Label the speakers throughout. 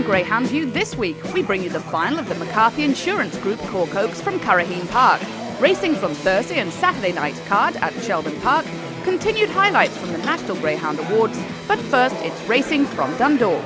Speaker 1: Greyhound View this week, we bring you the final of the McCarthy Insurance Group Cork Oaks from Curraheen Park. Racing from Thursday and Saturday night card at Shelbourne Park. Continued highlights from the National Greyhound Awards. But first, it's racing from Dundalk.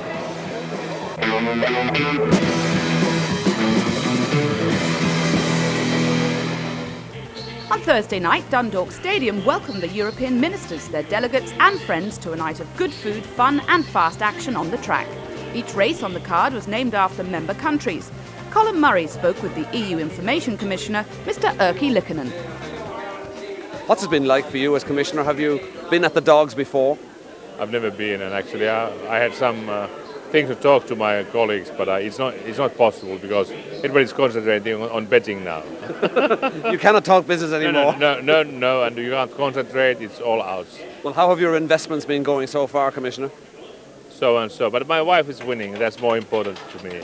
Speaker 1: On Thursday night, Dundalk Stadium welcomed the European ministers, their delegates and friends to a night of good food, fun and fast action on the track. Each race on the card was named after member countries. Colin Murray spoke with the EU Information Commissioner, Mr. Erkki Liikanen.
Speaker 2: What's it been like for you as Commissioner? Have you been at the dogs before?
Speaker 3: I've never been, and actually I had some things to talk to my colleagues, but it's not possible because everybody's concentrating on betting now.
Speaker 2: You cannot talk business anymore.
Speaker 3: No, and you can't concentrate, it's all out.
Speaker 2: Well, how have your investments been going so far, Commissioner?
Speaker 3: So and so, but my wife is winning, that's more important to me.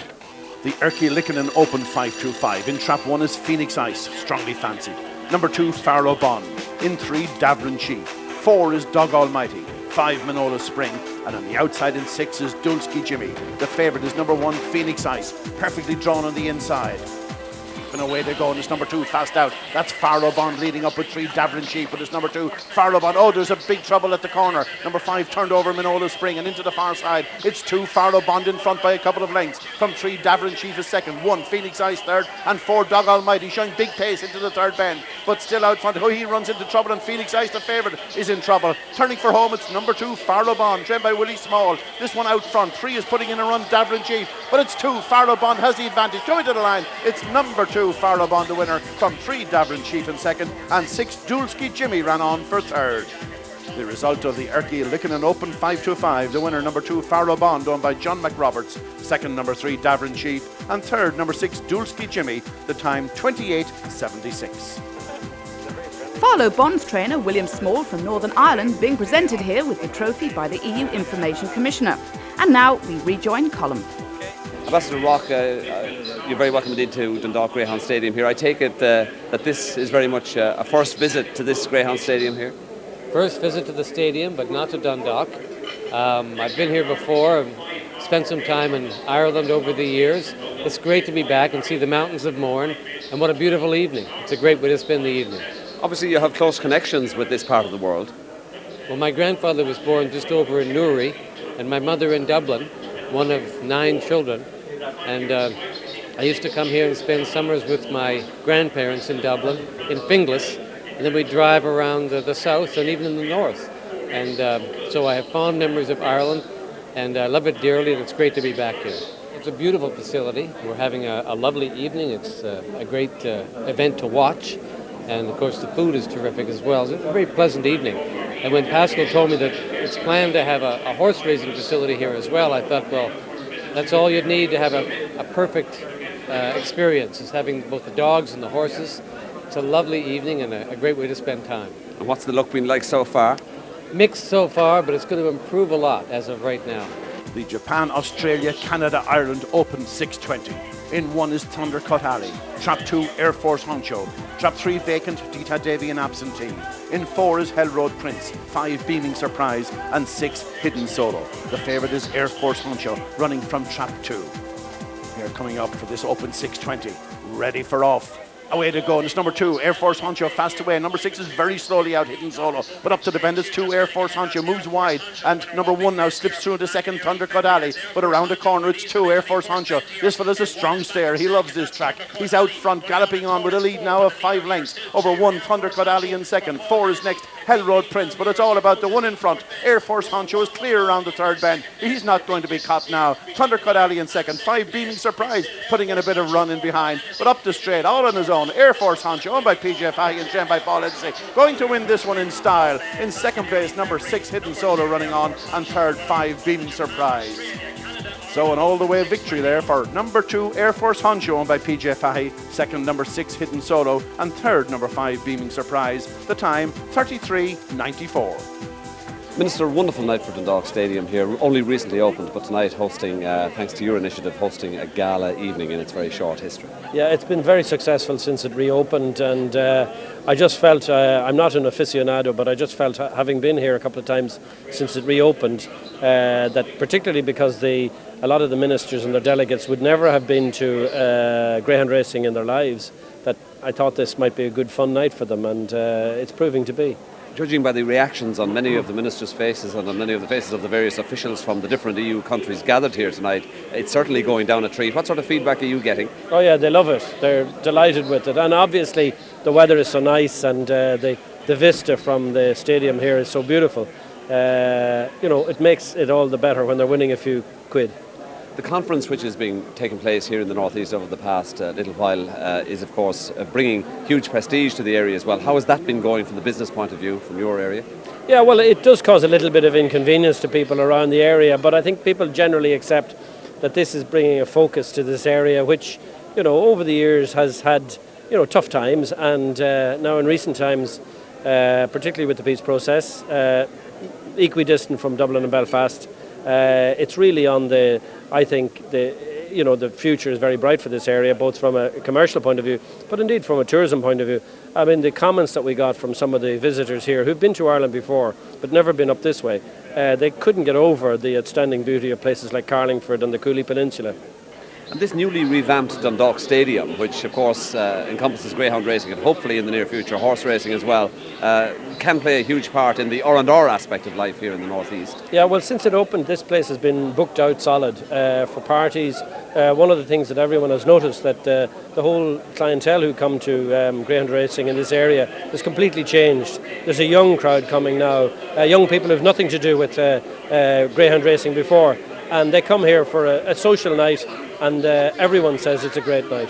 Speaker 4: The Erkki Liikanen Open 525. In trap 1 is Phoenix Ice, strongly fancied. Number 2, FARLOE Bond. In 3, Davran Chief. 4 is Dog Almighty. 5, MINEOLA Spring. And on the outside in 6 is Dulski Jimmy. The favourite is number 1, Phoenix Ice. Perfectly drawn on the inside. And away they go, and it's number 2, fast out. That's FARLOE Bond leading up with 3, Davran Chief, but it's number 2, FARLOE Bond. Oh, there's a big trouble at the corner. Number 5 turned over MINEOLA Spring, and into the far side. It's 2, FARLOE Bond in front by a couple of lengths. From 3, Davran Chief is second. 1, Phoenix Ice third, and 4, Dog Almighty, showing big pace into the third bend. But still out front, he runs into trouble, and Phoenix Ice, the favourite, is in trouble. Turning for home, it's number 2, FARLOE Bond, trained by Willie Small. This one out front. 3 is putting in a run, Davran Chief, but it's 2, FARLOE Bond has the advantage. Going to the line, it's number 2, FARLOE Bond, the winner. From 3, Davran Chief in second, and 6, Dulski Jimmy ran on for third. The result of the Erkki Liikanen Open 525, the winner number 2, FARLOE Bond, owned by John McRoberts, second number 3, Davran Chief, and third number 6, Dulski Jimmy, the time 28.76.
Speaker 1: FARLOE Bond's trainer William Small from Northern Ireland being presented here with the trophy by the EU Information Commissioner. And now we rejoin Colin.
Speaker 2: Ambassador Rock, you're very welcome indeed to Dundalk Greyhound Stadium here. I take it that this is very much a first visit to this Greyhound Stadium here?
Speaker 5: First visit to the stadium, but not to Dundalk. I've been here before and spent some time in Ireland over the years. It's great to be back and see the mountains of Mourne, and what a beautiful evening. It's a great way to spend the evening.
Speaker 2: Obviously you have close connections with this part of the world.
Speaker 5: Well, my grandfather was born just over in Newry, and my mother in Dublin, one of 9 children. And I used to come here and spend summers with my grandparents in Dublin, in Finglas, and then we'd drive around the south and even in the north. And so I have fond memories of Ireland, and I love it dearly, and it's great to be back here. It's a beautiful facility. We're having a lovely evening. It's a great event to watch, and of course the food is terrific as well. It's a very pleasant evening. And when Pascal told me that it's planned to have a horse racing facility here as well, I thought, well, that's all you'd need to have a perfect experience, is having both the dogs and the horses. It's a lovely evening and a great way to spend time.
Speaker 2: And what's the luck been like so far?
Speaker 5: Mixed so far, but it's going to improve a lot as of right now.
Speaker 4: The Japan, Australia, Canada, Ireland Open 620. In 1 is Thundercut Alley. Trap 2, Air Force Honcho. Trap 3, vacant, Dita Davy and absentee. In 4 is Hell Road Prince. 5, Beaming Surprise. And 6, Hidden Solo. The favourite is Air Force Honcho, running from trap 2. They're coming up for this Open 620. Ready for off. Away to go, and it's number 2, Air Force Honcho, fast away. Number 6 is very slowly out, Hidden Solo, but up to the bend is 2, Air Force Honcho, moves wide, and number 1 now slips through into second, Thundercut Alley, but around the corner it's 2, Air Force Honcho. This fella's a strong stayer, he loves this track. He's out front, galloping on with a lead now of 5 lengths, over 1, Thundercut Alley in second, 4 is next, Hell Road Prince, but it's all about the one in front. Air Force Honcho is clear around the third bend. He's not going to be caught now. Thundercut Alley in second, 5, Beaming Surprise, putting in a bit of run in behind, but up the straight, all on his own. Air Force Honcho, owned by PJ Fahy and trained by Paul Edson, going to win this one in style. In second place, number 6, Hidden Solo running on, and third, 5, Beaming Surprise. So an all-the-way victory there for number 2, Air Force Honcho, owned by PJ Fahy, second, number 6, Hidden Solo, and third, number 5, Beaming Surprise. The time, 33.94.
Speaker 2: Minister, wonderful night for Dundalk Stadium here, only recently opened, but tonight hosting, thanks to your initiative, hosting a gala evening in its very short history.
Speaker 6: Yeah, it's been very successful since it reopened, and I just felt, I'm not an aficionado, but I just felt, having been here a couple of times since it reopened, that particularly because the a lot of the ministers and their delegates would never have been to greyhound racing in their lives, that I thought this might be a good fun night for them, and it's proving to be.
Speaker 2: Judging by the reactions on many of the ministers' faces and on many of the faces of the various officials from the different EU countries gathered here tonight, it's certainly going down a treat. What sort of feedback are you getting?
Speaker 6: Oh yeah, they love it. They're delighted with it. And obviously the weather is so nice, and the vista from the stadium here is so beautiful. It makes it all the better when they're winning a few quid.
Speaker 2: The conference which is taking place here in the northeast over the past little while is of course bringing huge prestige to the area as well. How has that been going from the business point of view from your area?
Speaker 6: Yeah, well, it does cause a little bit of inconvenience to people around the area, but I think people generally accept that this is bringing a focus to this area which, over the years has had, tough times, and now in recent times, particularly with the peace process, equidistant from Dublin and Belfast, it's really on I think the future is very bright for this area, both from a commercial point of view, but indeed from a tourism point of view. I mean, the comments that we got from some of the visitors here who've been to Ireland before, but never been up this way, they couldn't get over the outstanding beauty of places like Carlingford and the Cooley Peninsula.
Speaker 2: And this newly revamped Dundalk Stadium, which of course encompasses greyhound racing and hopefully in the near future horse racing as well, can play a huge part in the R&R aspect of life here in the northeast. Yeah,
Speaker 6: well, since it opened, this place has been booked out solid for parties. One of the things that everyone has noticed, that the whole clientele who come to greyhound racing in this area has completely changed. There's a young crowd coming now, young people who have nothing to do with greyhound racing before, and they come here for a social night, and everyone says it's a great night.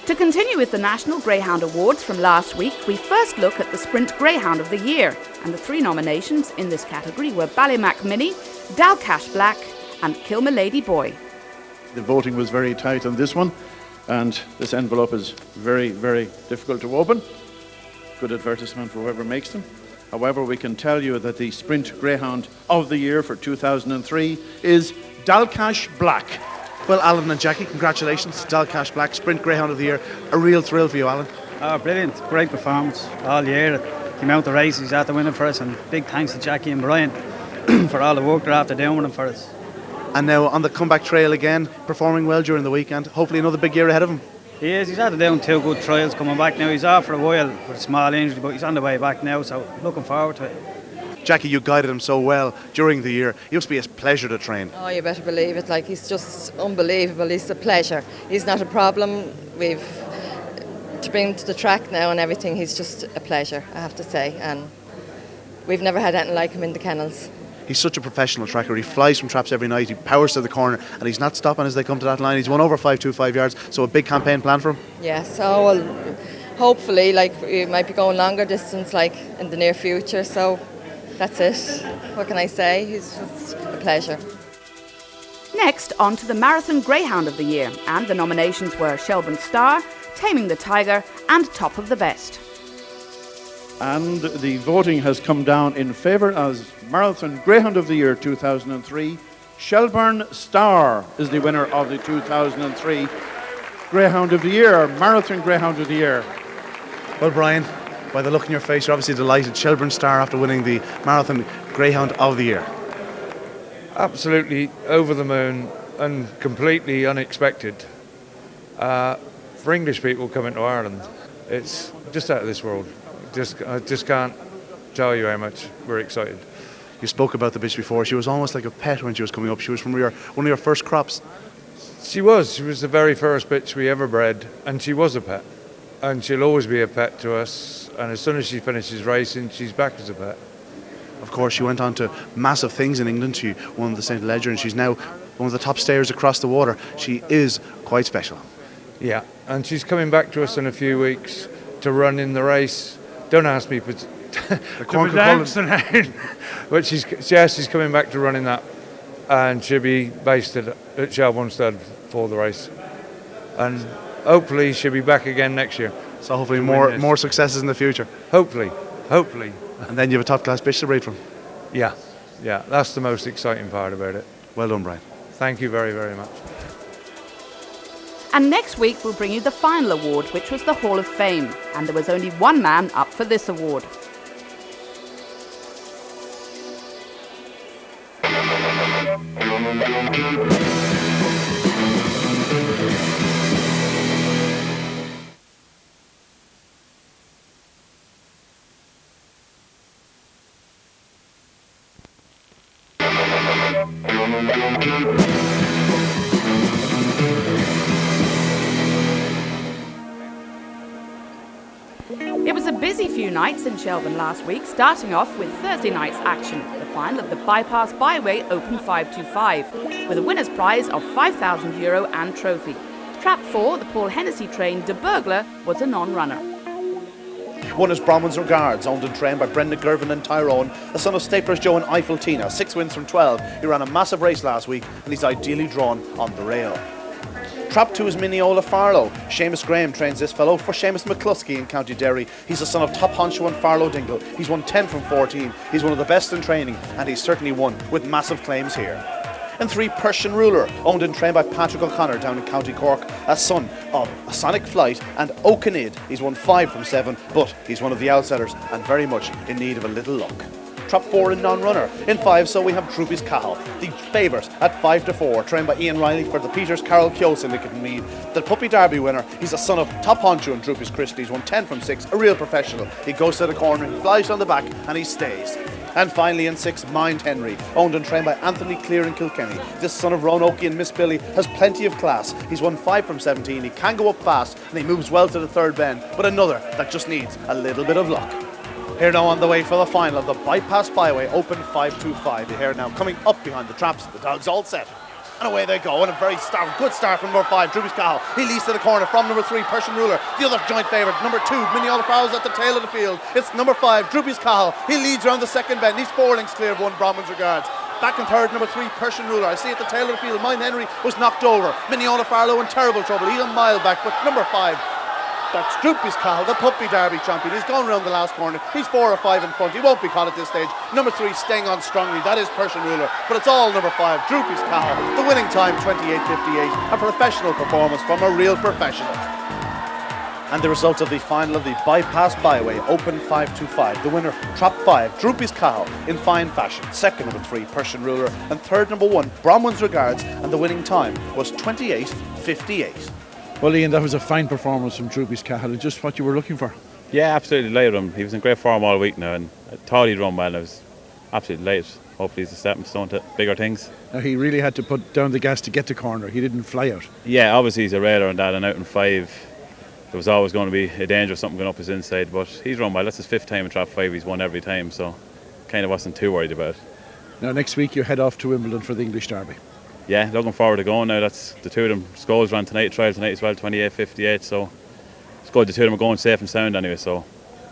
Speaker 1: To continue with the National Greyhound Awards from last week, we first look at the Sprint Greyhound of the Year, and the 3 nominations in this category were Ballymac Mini, Dalcash Black and Kilmalady Boy.
Speaker 4: The voting was very tight on this one, and this envelope is very, very difficult to open. Good advertisement for whoever makes them. However, we can tell you that the Sprint Greyhound of the Year for 2003 is Dalcash Black.
Speaker 7: Well, Allan and Jackie, congratulations. Dalcash Black, Sprint Greyhound of the Year. A real thrill for you, Allan.
Speaker 8: Oh, brilliant. Great performance all year. The amount of races he's after winning for us, and big thanks to Jackie and Brian for all the work they're after doing with him for us.
Speaker 7: And now on the comeback trail again, performing well during the weekend. Hopefully another big year ahead of him.
Speaker 8: He is. He's had to down 2 good trials coming back now. He's off for a while with a small injury, but he's on the way back now, so looking forward to it.
Speaker 7: Jackie, you guided him so well during the year. It must be a pleasure to train.
Speaker 9: Oh, you better believe it. Like, he's just unbelievable. He's a pleasure. He's not a problem. To bring him to the track now and everything, he's just a pleasure, I have to say. And we've never had anything like him in the kennels.
Speaker 7: He's such a professional tracker. He flies from traps every night. He powers to the corner, and he's not stopping as they come to that line. He's won over 525 yards, so a big campaign plan for him.
Speaker 9: Yes, well, hopefully, we might be going longer distance, in the near future. So that's it. What can I say? He's just a pleasure.
Speaker 1: Next, on to the Marathon Greyhound of the Year, and the nominations were Shelbourne Star, Taming the Tiger and Top of the Best.
Speaker 4: And the voting has come down in favour as Marathon Greyhound of the Year 2003. Shelbourne Star is the winner of the 2003 Greyhound of the Year, Marathon Greyhound of the Year.
Speaker 7: Well, Brian, by the look in your face, you're obviously delighted. Shelbourne Star after winning the Marathon Greyhound of the Year.
Speaker 10: Absolutely over the moon and completely unexpected. For English people coming to Ireland, it's just out of this world. I just can't tell you how much we're excited.
Speaker 7: You spoke about the bitch before. She was almost like a pet when she was coming up. She was from one of your first crops.
Speaker 10: She was the very first bitch we ever bred, and she was a pet. And she'll always be a pet to us. And as soon as she finishes racing, she's back as a pet.
Speaker 7: Of course, she went on to massive things in England. She won the St. Leger, and she's now one of the top stayers across the water. She is quite special.
Speaker 10: Yeah, and she's coming back to us in a few weeks to run in the race. Don't ask me, but but she's coming back to run in that, and she'll be based at Shelbourne Stud for the race, and hopefully she'll be back again next year.
Speaker 7: So hopefully more successes in the future.
Speaker 10: Hopefully.
Speaker 7: And then you have a top class bitch to breed from.
Speaker 10: Yeah, that's the most exciting part about it.
Speaker 7: Well done, Brian.
Speaker 10: Thank you very, very much.
Speaker 1: And next week we'll bring you the final award, which was the Hall of Fame, and there was only one man up for this award. It was a busy few nights in Shelbourne last week, starting off with Thursday night's action, the final of the Bypass Byway Open 525, with a winner's prize of €5,000 and trophy. Trap 4, the Paul Hennessy trained De Burglar, was a non-runner.
Speaker 4: One is BRONWYNS Regards, owned and trained by Brendan Gervin and Tyrone, the son of Staplers Joe and Eiffel Tina. 6 wins from 12. He ran a massive race last week and he's ideally drawn on the rail. Trap 2 is MINEOLA FARLOE. Seamus Graham trains this fellow for Seamus McCluskey in County Derry. He's the son of top honcho and FARLOE Dingle. He's won 10 from 14. He's one of the best in training and he's certainly won with massive claims here. And 3, Persian Ruler, owned and trained by Patrick O'Connor down in County Cork, a son of a Sonic Flight and O'Canid. He's won 5 from 7, but he's one of the outsiders and very much in need of a little luck. Trap 4 in non-runner. In 5, so we have DROOPYS CAHILL, the favourites at 5-4, trained by Ian Riley for the Peters Carroll Keogh Syndicate in Meath. The Puppy Derby winner, he's a son of top honcho and DROOPYS Christie. He's won 10 from 6, a real professional. He goes to the corner, he flies on the back and he stays. And finally in 6, Mind Henry, owned and trained by Anthony Clear in Kilkenny. This son of Roanoke and Miss Billy has plenty of class. He's won 5 from 17, he can go up fast and he moves well to the third bend, but another that just needs a little bit of luck. Here now on the way for the final of the Bypass Byway Open 525. Here now coming up behind the traps, the dogs all set. And away they go, and a very good start from number 5, DROOPYS CAHILL. He leads to the corner from number 3, Persian Ruler. The other joint favourite, number 2, MINEOLA FARLOE at the tail of the field. It's number 5, DROOPYS CAHILL. He leads around the second bend. He's 4 lengths clear of 1, BRONWYNS Regards. Back in third, number 3, Persian Ruler. I see at the tail of the field, Mind Henry was knocked over. MINEOLA FARLOE in terrible trouble. He's a mile back, but number 5, that's DROOPYS CAHILL, the Puppy Derby champion. He's gone around the last corner. He's 4 or 5 in front. He won't be caught at this stage. Number 3 staying on strongly. That is Persian Ruler. But it's all number 5, DROOPYS CAHILL. The winning time, 28.58. A professional performance from a real professional. And the results of the final of the Bypass Byway Open 525. The winner, Trap 5, DROOPYS CAHILL in fine fashion. Second, number 3, Persian Ruler. And third, number 1, BRONWYNS Regards. And the winning time was 28.58. Well, Ian, that was a fine performance from DROOPYS CAHILL, just what you were looking for.
Speaker 11: Yeah, absolutely delighted with him. He was in great form all week now, and I thought he'd run well, and I was absolutely delighted. Hopefully he's a stepping stone to bigger things.
Speaker 4: Now, he really had to put down the gas to get to corner. He didn't fly out.
Speaker 11: Yeah, obviously he's a raider and that, and out in 5, there was always going to be a danger of something going up his inside, but he's run well. That's his 5th time in Trap 5. He's won every time, so kind of wasn't too worried about it.
Speaker 4: Now, next week you head off to Wimbledon for the English Derby.
Speaker 11: Yeah, looking forward to going now. That's the two of them. Skulls ran tonight, trial tonight as well, 28.58. So it's good. The two of them are going safe and sound anyway. So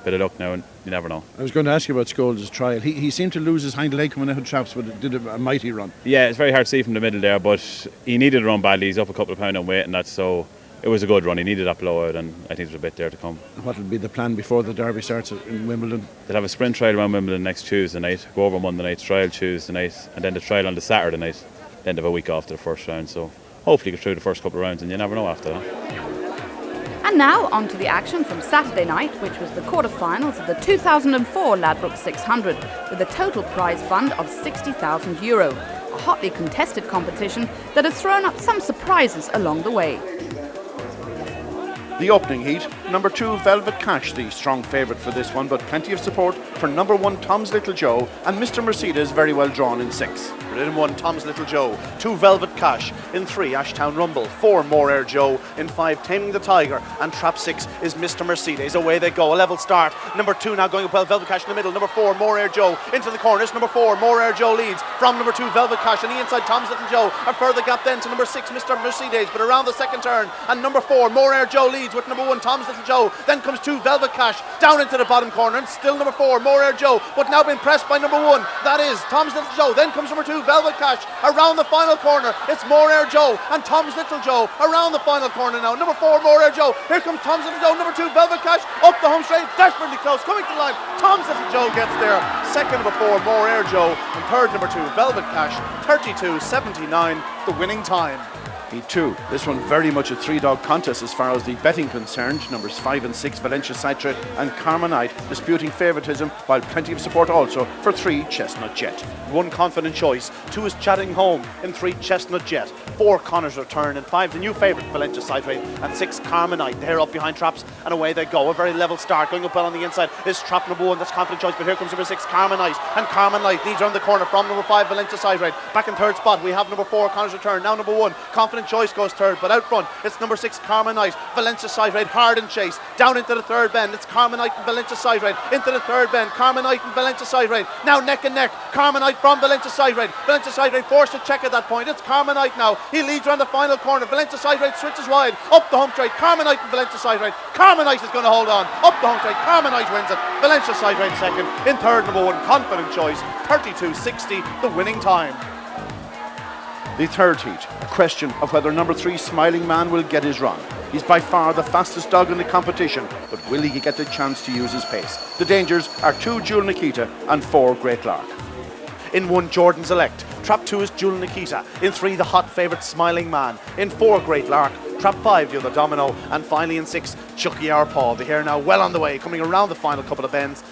Speaker 11: bit of luck now, and you never know.
Speaker 4: I was going to ask you about Scholes' trial. He seemed to lose his hind leg coming out of traps, but it did a mighty run.
Speaker 11: Yeah, it's very hard to see from the middle there, but he needed to run badly. He's up a couple of pounds on weight, and that's so. It was a good run. He needed that blowout, and I think there's a bit there to come.
Speaker 4: What will be the plan before the Derby starts in Wimbledon?
Speaker 11: They'll have a sprint trial around Wimbledon next Tuesday night. Go over Monday night, trial Tuesday night, and then the trial on the Saturday night. Then they have a week after the first round, so hopefully get through the first couple of rounds, and you never know after that.
Speaker 1: And now on to the action from Saturday night, which was the quarter-finals of the 2004 Ladbrokes 600, with a total prize fund of €60,000. A hotly contested competition that has thrown up some surprises along the way.
Speaker 4: The opening heat, number 2 Velvet Cash, the strong favourite for this one, but plenty of support for number 1 Tom's Little Joe, and Mr. Mercedes very well drawn in 6. In 1 Tom's Little Joe, 2 Velvet Cash, in 3 Ashtown Rumble, 4 More Air Joe, in 5 Taming the Tiger, and trap 6 is Mr. Mercedes. Away they go, a level start. Number 2 now going up well, Velvet Cash in the middle, number 4 More Air Joe into the corners, number 4 More Air Joe leads from number 2 Velvet Cash, and the inside Tom's Little Joe, a further gap then to number 6 Mr. Mercedes, but around the second turn, and number 4 More Air Joe leads with number 1 Tom's Little Joe, then comes 2 Velvet Cash down into the bottom corner, and still number 4 More Air Joe, but now being pressed by number 1, that is Tom's Little Joe, then comes number 2 Velvet Cash around the final corner. It's More Air Joe and Tom's Little Joe around the final corner now. Number 4 More Air Joe, here comes Tom's Little Joe, number 2 Velvet Cash up the home straight, desperately close, coming to the line. Tom's Little Joe gets there, second number 4 More Air Joe, and third number 2 Velvet Cash, 32.79 the winning time. Heat 2. This one very much a three-dog contest as far as the betting concerned. Numbers 5 and 6, Valencia Citre and Carmenite, disputing favouritism, while plenty of support also for 3, Chestnut Jet. 1, Confident Choice. 2 is Chatting Home. In 3, Chestnut Jet. 4, Connor's Return. And 5, the new favourite, Valencia Citre. And 6, Carmenite. They're up behind traps and away they go. A very level start. Going up well on the inside is trap number 1. That's Confident Choice. But here comes number 6, Carmenite. And Carmenite leads around the corner from number 5, Valencia Citre. Back in third spot, we have number 4, Connor's Return. Now number 1, Confident Choice goes third. But out front, it's number 6, Carmenite. Valencia Citre hard and chase. Down into the third bend. It's Carmenite and Valencia Citre. Into the third bend. Carmenite and Valencia Citre. Now neck and neck. Carmenite from Valencia Citre. Valencia Citre forced to check at that point. It's Carmenite now. He leads around the final corner. Valencia Citre switches wide. Up the home straight. Carmenite and Valencia Citre. Carmenite is going to hold on. Up the home straight. Carmenite wins it. Valencia Citre second. In third, number 1, Confident Choice. 32.60, the winning time. The third heat, a question of whether number 3, Smiling Man, will get his run. He's by far the fastest dog in the competition, but will he get the chance to use his pace? The dangers are 2, Jewel Nikita, and 4, Great Lark. In 1, Jordan's Elect. Trap 2 is Jewel Nikita. In 3, the hot favourite, Smiling Man. In 4, Great Lark. Trap 5, the other Domino. And finally in 6, Chucky Our Paw. The hare now well on the way, coming around the final couple of bends.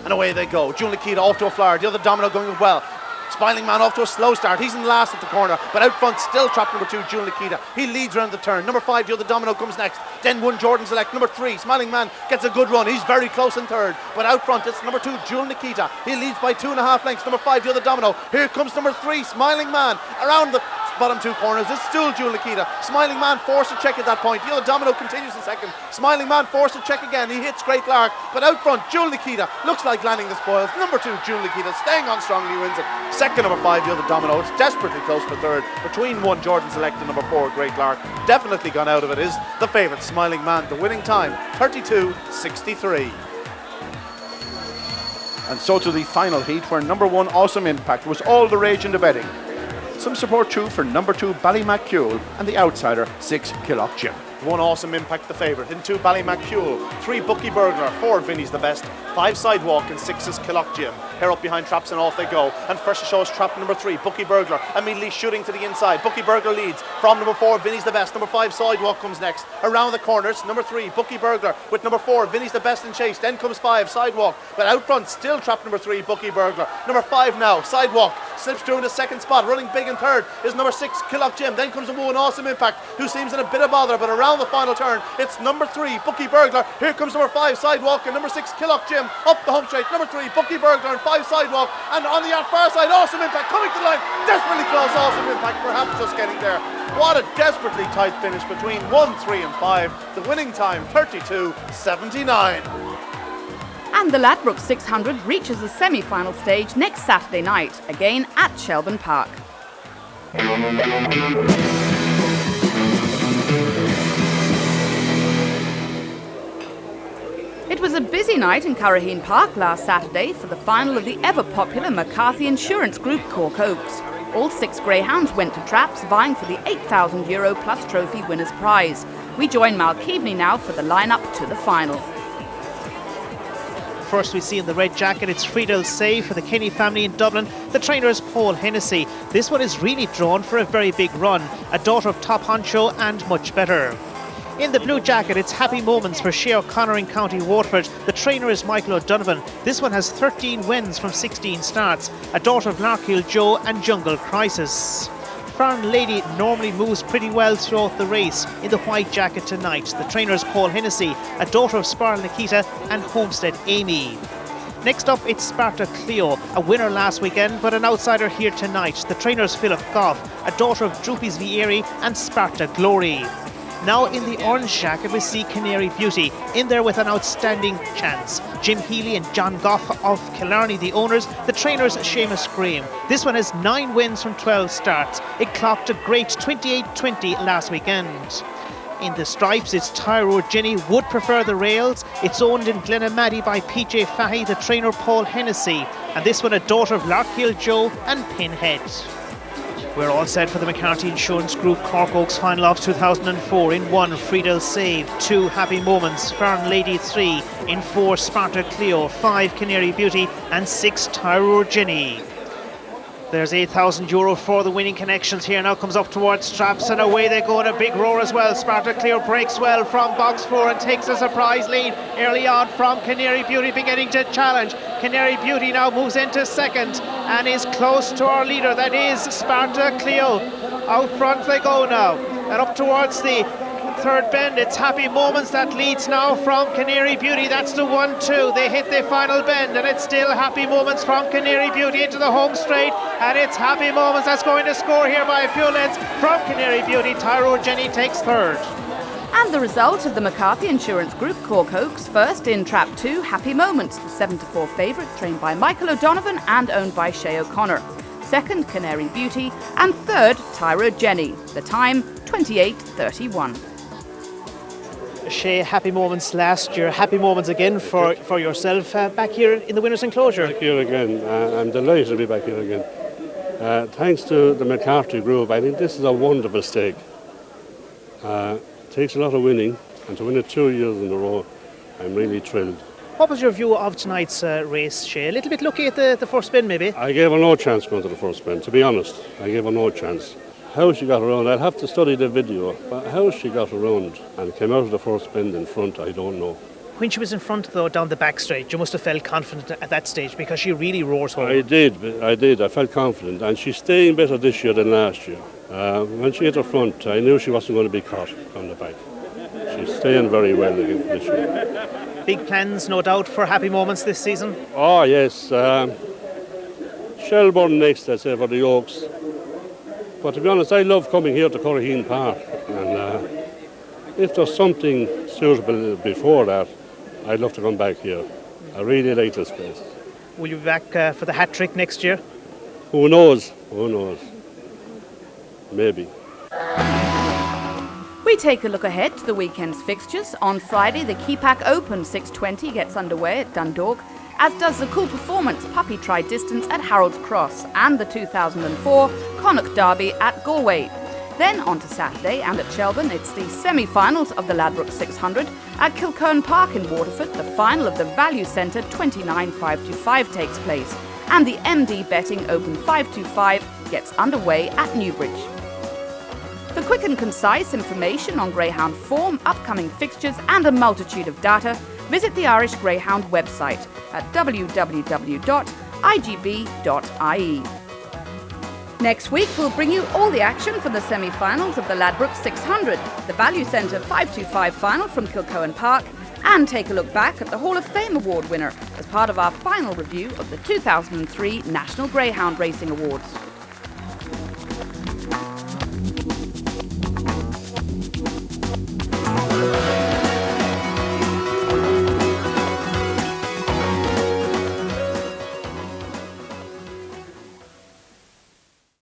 Speaker 4: And away they go. Jewel Nikita off to a flyer. The other Domino going well. Smiling Man off to a slow start. He's in last at the corner, but out front still trap number 2, Jewel Nikita. He leads around the turn. Number 5, the other Domino comes next. Then 1, Jordan Select. Number 3, Smiling Man gets a good run. He's very close in third, but out front it's number 2, Jewel Nikita. He leads by 2.5 lengths. Number 5, the other Domino. Here comes number 3, Smiling Man. Around the bottom 2 corners, it's still Jewel Nikita. Smiling Man forced to check at that point. The other Domino continues in second. Smiling Man forced to check again. He hits Great Lark, but out front, Jewel Nikita looks like landing the spoils. Number 2, Jewel Nikita, staying on strongly, wins it. Second, number 5, the other Domino. It's desperately close for third. Between 1, Jordan Select, and number 4, Great Lark. Definitely gone out of it is the favourite, Smiling Man. The winning time, 32.63. And so to the final heat, where number 1, Awesome Impact, was all the rage in the betting. Some support too for number 2, Ballymacule, and the outsider, 6, Killock Jim. 1, Awesome Impact, the favourite. In 2, Ballymacule. 3, Bucky Burglar. 4, Vinny's the best. 5, Sidewalk, and 6 is Killock Jim. Hair up behind traps and off they go. And first to show us trap number 3, Bucky Burglar. Immediately shooting to the inside. Bucky Burglar leads from number 4, Vinny's the best. Number 5, Sidewalk comes next. Around the corners, number 3, Bucky Burglar with number 4, Vinny's the best in chase. Then comes 5, Sidewalk. But out front, still trap number 3, Bucky Burglar. Number 5 now, Sidewalk. Slips through in the second spot. Running big in third is number 6, Killock Jim. Then comes a 1, Awesome Impact, who seems in a bit of bother. But around the final turn, it's number 3, Bucky Burglar. Here comes number 5, Sidewalk, and number 6, Killock Jim. Up the home straight. Number 3, Bucky Burglar, and 5, Sidewalk. And on the far side, Awesome Impact coming to the line. Desperately close, Awesome Impact, perhaps just getting there. What a desperately tight finish between 1, 3 and 5. The winning time, 32.79.
Speaker 1: And the Ladbrokes 600 reaches the semi-final stage next Saturday night, again at Shelbourne Park. It was a busy night in Curraheen Park last Saturday for the final of the ever-popular McCarthy Insurance Group Cork Oaks. All 6 greyhounds went to traps, vying for the €8,000 plus trophy winner's prize. We join Mal Keaveney now for the line-up to the final.
Speaker 12: First we see in the red jacket, it's FRIEDELS Shay for the Kenny family in Dublin. The trainer is Paul Hennessy. This one is really drawn for a very big run. A daughter of Top Honcho and much better. In the blue jacket, it's Happy Moments for Shay O'Connor in County Waterford. The trainer is Michael O'Donovan. This one has 13 wins from 16 starts. A daughter of Larkhill Joe and Jungle Crisis. FARRAN Lady normally moves pretty well throughout the race in the white jacket tonight. The trainer is Paul Hennessy, a daughter of SPARTA NIKITA and Homestead Amy. Next up, it's SPARTA CLEO, a winner last weekend but an outsider here tonight. The trainer is Philip Goff, a daughter of DROOPYS CAHILL and SPARTA Glory. Now in the orange jacket we see Canary Beauty, in there with an outstanding chance. Jim Healy and John Goff of Killarney, the owners. The trainers Seamus Graham. This one has 9 wins from 12 starts. It clocked a great 28-20 last weekend. In the stripes, it's TYRUR Jenny, would prefer the rails. It's owned in Glenamaddy by PJ Fahy, the trainer Paul Hennessy. And this one a daughter of Larkhill Joe and Pinhead. We're all set for the McCarthy Insurance Group Cork Oaks final of 2004. In 1, FRIEDELS Shay, 2, Happy Moments, FARRAN Lady 3, in 4, SPARTA CLEO, 5, Canary Beauty, and 6, TYRUR Jenny. There's €8,000 for the winning connections here. Now comes up towards straps and away they go. And a big roar as well. Sparta CLEO breaks well from box 4 and takes a surprise lead early on from Canary Beauty, beginning to challenge. Canary Beauty now moves into second and is close to our leader. That is Sparta CLEO. Out front they go now. And up towards the third bend, it's Happy Moments that leads now from Canary Beauty. That's the 1-2. They hit the final bend and it's still Happy Moments from Canary Beauty into the home straight, and it's Happy Moments that's going to score here by a few lengths from Canary Beauty. TYRUR Jenny takes third.
Speaker 1: And the result of the McCarthy Insurance Group, Cork Oaks, first in Trap 2, Happy Moments, the 7-4 favourite, trained by Michael O'Donovan and owned by Shay O'Connor. Second, Canary Beauty, and third, TYRUR Jenny. The time, 28:31.
Speaker 12: Shay, Happy Moments last year, Happy Moments again for yourself, back here in the winner's enclosure.
Speaker 13: Back here again. I'm delighted to be back here again. Thanks to the McCarthy group, I think this is a wonderful stake. It takes a lot of winning, and to win it 2 years in a row, I'm really thrilled.
Speaker 12: What was your view of tonight's race, Shay? A little bit lucky at the first spin, maybe?
Speaker 13: I gave her no chance going to the first spin, to be honest. I gave her no chance. How she got around, I'll have to study the video, but how she got around and came out of the first bend in front, I don't know.
Speaker 12: When she was in front, though, down the back straight, you must have felt confident at that stage because she really roars home.
Speaker 13: I did. I felt confident, and she's staying better this year than last year. When she hit her front, I knew she wasn't going to be caught on the back. She's staying very well again this year.
Speaker 12: Big plans, no doubt, for Happy Moments this season?
Speaker 13: Oh, yes. Shelbourne next, I say, for the Oaks. But to be honest, I love coming here to Curraheen Park, and if there's something suitable before that, I'd love to come back here. I really like this place.
Speaker 12: Will you be back for the hat trick next year?
Speaker 13: Who knows? Who knows? Maybe.
Speaker 1: We take a look ahead to the weekend's fixtures. On Friday, the Keepack Open 620 gets underway at Dundalk, as does the Cool Performance Puppy Tri-Distance at Harold's Cross and the 2004 Connacht Derby at Galway. Then on to Saturday, and at Shelbourne, it's the semi-finals of the Ladbrokes 600. At Curraheen Park in Waterford, the final of the Value Centre 29 525 takes place, and the MD Betting Open 525 gets underway at Newbridge. For quick and concise information on Greyhound form, upcoming fixtures and a multitude of data, visit the Irish Greyhound website at www.igb.ie. Next week we'll bring you all the action from the semi-finals of the Ladbrokes 600, the Value Centre 525 final from Curraheen Park, and take a look back at the Hall of Fame Award winner as part of our final review of the 2003 National Greyhound Racing Awards.